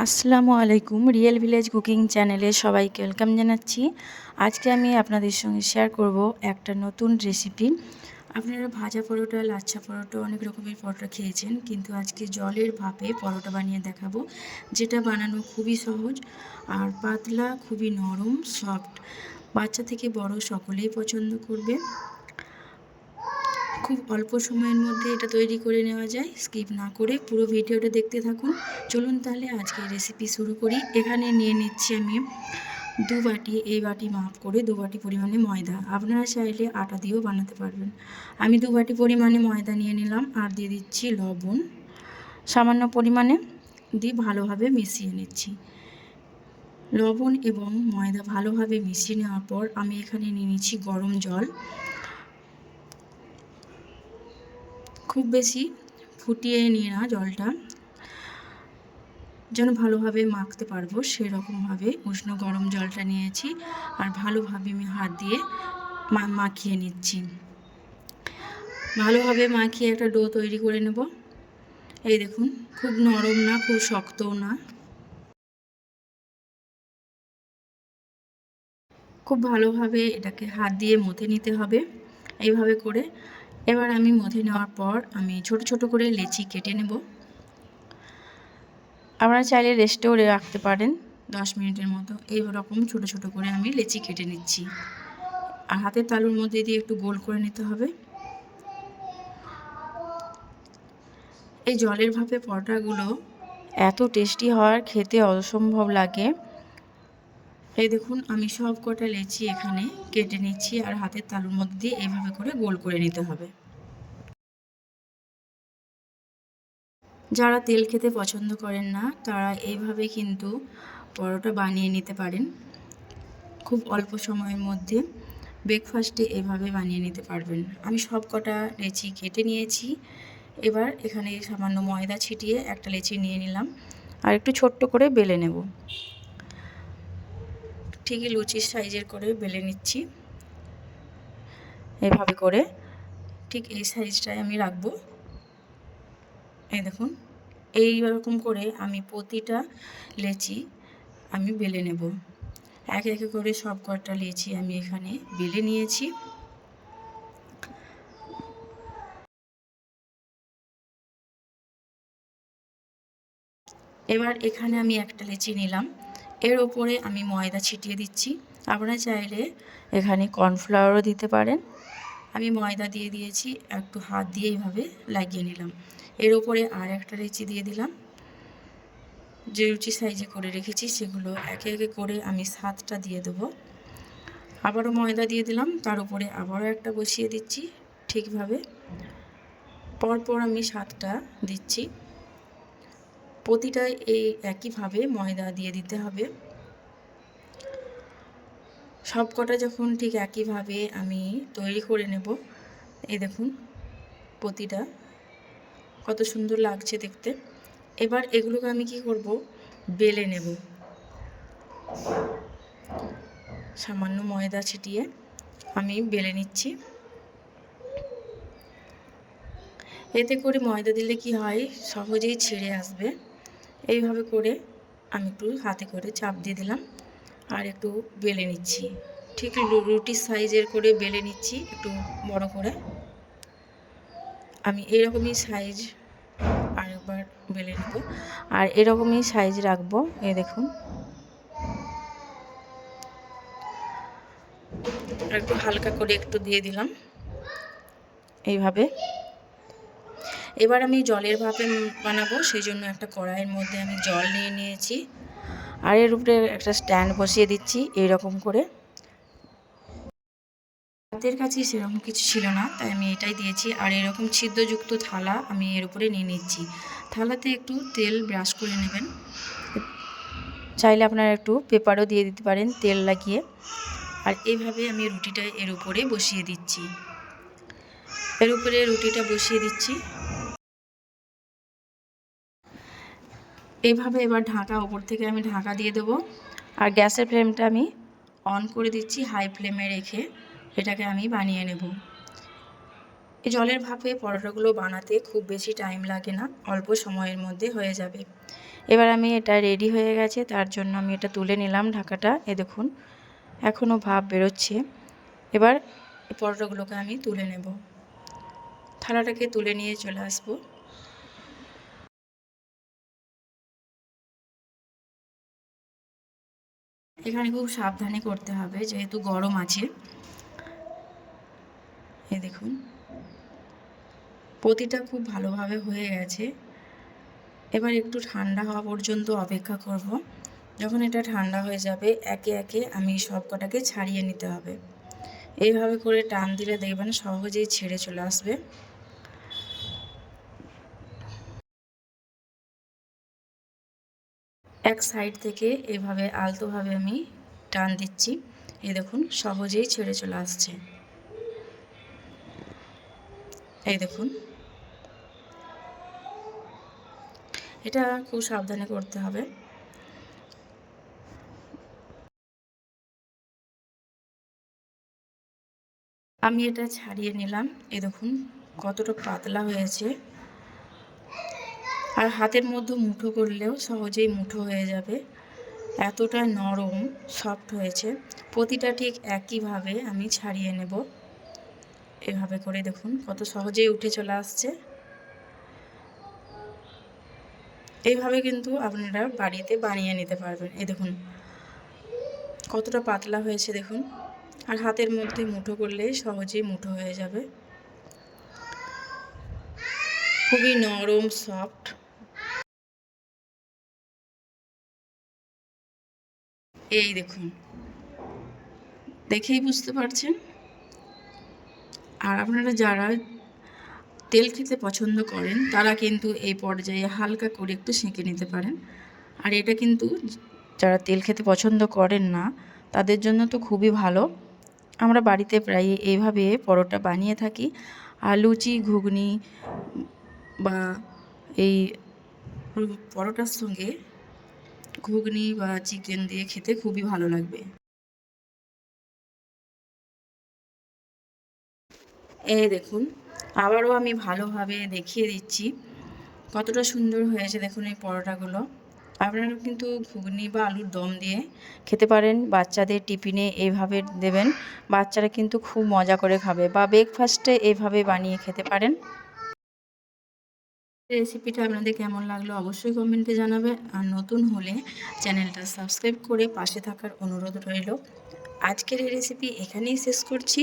আসসালামু আলাইকুম। Real village cooking চ্যানেলে সবাইকে ওয়েলকাম জানাচ্ছি। আজকে আমি আপনাদের সঙ্গে শেয়ার করব একটা নতুন রেসিপি। আপনারা ভাজা পরোটা, লাচ্ছা পরোটা, অনেক রকমের পরোটা খেয়েছেন, কিন্তু আজকে জলের ভাপে পরোটা বানিয়ে দেখাবো, যেটা বানানো খুবই সহজ আর পাতলা, খুবই নরম, সফট। বাচ্চা থেকে বড় সকলেই পছন্দ করবে। খুব অল্প সময়ের মধ্যে এটা তৈরি করে নেওয়া যায়। স্কিপ না করে পুরো ভিডিওটা দেখতে থাকুন। চলুন তাহলে আজকে রেসিপি শুরু করি। এখানে নিয়ে নিচ্ছি আমি 2 বাটি, এই বাটি মাপ করে 2 বাটি পরিমাণে ময়দা। আপনারা চাইলে আটা দিয়েও বানাতে পারবেন। আমি 2 বাটি পরিমাণে ময়দা নিয়ে নিলাম আর দিয়ে দিচ্ছি লবণ সামান্য পরিমাণে, দিয়ে ভালোভাবে মিশিয়ে নিচ্ছি। লবণ এবং ময়দা ভালোভাবে মিশিয়ে নেওয়ার পর আমি এখানে নিয়ে নিচ্ছি গরম জল। খুব বেশি ফুটিয়ে নিয়ে না, জলটা যেন ভালোভাবে মাখতে পারবো সেরকমভাবে উষ্ণ গরম জলটা নিয়েছি আর ভালোভাবে আমি হাত দিয়ে মাখিয়ে নিচ্ছি। ভালোভাবে মাখিয়ে একটা ডো তৈরি করে নেব। এই দেখুন, খুব নরম না, খুব শক্তও না, খুব ভালোভাবে এটাকে হাত দিয়ে মথে নিতে হবে এইভাবে করে। এবার আমি মথে নেওয়ার পর আমি ছোট ছোট করে লেচি কেটে নেব। আপনারা চাইলে রেস্টেও রাখতে পারেন 10 মিনিটের মতো। এইরকম ছোট ছোট করে আমি লেচি কেটে নিচ্ছি আর হাতের তালুর মধ্যে দিয়ে একটু গোল করে নিতে হবে। এই জলের ভাপে পরোটাগুলো এত টেস্টি হয়, খেতে অসম্ভব লাগে। এই দেখুন, আমি সব কটা লেচি এখানে কেটে নিচ্ছি আর হাতের তালুর মধ্যে দিয়ে এইভাবে করে গোল করে নিতে হবে। যারা তেল খেতে পছন্দ করেন না তারা এইভাবে কিন্তু পরোটা বানিয়ে নিতে পারেন। খুব অল্প সময়ের মধ্যে ব্রেকফাস্টে এভাবে বানিয়ে নিতে পারবেন। আমি সব কটা লেচি কেটে নিয়েছি। এবার এখানে সামান্য ময়দা ছিটিয়ে একটা লেচি নিয়ে নিলাম আর একটু ছোট্ট করে বেলে নেব। ঠিকই লুচির সাইজের করে বেলে নিচ্ছি এভাবে করে। ঠিক এই সাইজটাই আমি রাখবো। এই দেখুন, এইরকম করে আমি প্রতিটা লেচি আমি বেলে নেব। এক এক করে সব কটা লেচি আমি এখানে বেলে নিয়েছি। এবার এখানে আমি একটা লেচি নিলাম, এর ওপরে আমি ময়দা ছিটিয়ে দিচ্ছি। আপনারা চাইলে এখানে কর্নফ্লাওয়ারও দিতে পারেন। আমি ময়দা দিয়ে দিয়েছি, একটু হাত দিয়ে এইভাবে লাগিয়ে নিলাম। এর ওপরে আর একটা লেচি দিয়ে দিলাম। যে লুচি সাইজে করে রেখেছি সেগুলো একে একে করে আমি 7টা দিয়ে দেবো। আবারও ময়দা দিয়ে দিলাম, তার উপরে আবারও একটা বসিয়ে দিচ্ছি। ঠিকভাবে পরপর আমি 7টা দিচ্ছি। প্রতিটায় এই একইভাবে ময়দা দিয়ে দিতে হবে। সব কটা যখন ঠিক একইভাবে আমি তৈরি করে নেব। এই দেখুন প্রতিটা কত সুন্দর লাগছে দেখতে। এবার এগুলোকে আমি কি করব, বেলে নেব। সামান্য ময়দা ছিটিয়ে আমি বেলে নিচ্ছি। এতে করে ময়দা দিলে কি হয়, সহজেই ছিঁড়ে আসবে। এইভাবে করে আমি একটু হাতে করে চাপ দিয়ে দিলাম আর একটু বেলে নিচ্ছি। ঠিক রুটির সাইজের করে বেলে নিচ্ছি, একটু বড় করে। আমি এরকমই সাইজ আরেকবার বেলে নেব আর এরকমই সাইজ রাখবো। এই দেখুন, আর একটু হালকা করে একটু দিয়ে দিলাম এইভাবে। এবার আমি জলের ভাপে বানাবো, সেই জন্য একটা কড়াইয়ের মধ্যে আমি জল নিয়ে নিয়েছি আর এর উপরে একটা স্ট্যান্ড বসিয়ে দিচ্ছি এইরকম করে। হাতের কাছে সেরকম কিছু ছিল না, তাই আমি এটাই দিয়েছি। আর এরকম ছিদ্রযুক্ত থালা আমি এর উপরে নিয়ে নিচ্ছি। থালাতে একটু তেল ব্রাশ করে নেবেন। চাইলে আপনারা একটু পেপারও দিয়ে দিতে পারেন তেল লাগিয়ে। আর এইভাবে আমি রুটিটা এর উপরে বসিয়ে দিচ্ছি। এর উপরে রুটিটা বসিয়ে দিচ্ছি এইভাবে। এবার ঢাকা, ওপর থেকে আমি ঢাকা দিয়ে দেবো আর গ্যাসের ফ্লেমটা আমি অন করে দিচ্ছি, হাই ফ্লেমে রেখে এটাকে আমি বানিয়ে নেব। এই জলের ভাপে পরোটাগুলো বানাতে খুব বেশি টাইম লাগে না, অল্প সময়ের মধ্যে হয়ে যাবে। এবার আমি এটা রেডি হয়ে গেছে, তার জন্য আমি এটা তুলে নিলাম ঢাকাটা। দেখুন এখনও ভাপ বেরোচ্ছে। এবার এই পরোটাগুলোকে আমি তুলে নেব, থালাটাকে তুলে নিয়ে চলে আসবো। এখানে খুব সাবধানে করতে হবে যেহেতু গরম আছে। এই দেখুন প্রতিটা খুব ভালোভাবে হয়ে গেছে। এবার একটু ঠান্ডা হওয়া পর্যন্ত অপেক্ষা করব। যখন এটা ঠান্ডা হয়ে যাবে একে একে আমি সব কটাকে ছাড়িয়ে নিতে হবে। এইভাবে করে টান দিলে দেখবেন সহজেই ছেড়ে চলে আসবে। এক সাইড থেকে এভাবে আলতোভাবে আমি টান দিচ্ছি, এই দেখুন সহজেই ছেড়ে চলে আসছে। এই দেখুন এটা খুব সাবধানে করতে হবে। আমি এটা ছাড়িয়ে নিলাম, এই দেখুন কতটা পাতলা হয়েছে। আর হাতের মধ্যে মুঠো করলেও সহজেই মুঠো হয়ে যাবে, এতটা নরম সফট হয়েছে। প্রতিটা ঠিক একইভাবে আমি ছাড়িয়ে নেব। এভাবে করে দেখুন কত সহজেই উঠে চলে আসছে। এইভাবে কিন্তু আপনারা বাড়িতে বানিয়ে নিতে পারবেন। এই দেখুন কতটা পাতলা হয়েছে দেখুন, আর হাতের মধ্যে মুঠো করলে সহজেই মুঠো হয়ে যাবে। খুবই নরম সফট। এই দেখুন দেখেই বুঝতে পারছেন। আর আপনারা যারা তেল খেতে পছন্দ করেন তারা কিন্তু এই পর্যায়ে হালকা করে একটু সেঁকে নিতে পারেন। আর এটা কিন্তু যারা তেল খেতে পছন্দ করেন না তাদের জন্য তো খুবই ভালো। আমরা বাড়িতে প্রায় এইভাবে পরোটা বানিয়ে থাকি। আর লুচি ঘুগনি বা এই পরোটার সঙ্গে ঘুগনি বা চিকেন দিয়ে খেতে খুবই ভালো লাগবে। এই দেখুন আবারও আমি ভালোভাবে দেখিয়ে দিচ্ছি কতটা সুন্দর হয়েছে দেখুন এই পরোটাগুলো। আপনারা কিন্তু ঘুগনি বা আলুর দম দিয়ে খেতে পারেন, বাচ্চাদের টিফিনে এইভাবে দেবেন, বাচ্চারা কিন্তু খুব মজা করে খাবে, বা ব্রেকফাস্টে এইভাবে বানিয়ে খেতে পারেন। রেসিপিটা আপনাদের কেমন লাগলো অবশ্যই কমেন্টে জানাবে। আর নতুন হলে চ্যানেলটা সাবস্ক্রাইব করে পাশে থাকার অনুরোধ রইল। আজকের এই রেসিপি এখানেই শেষ করছি।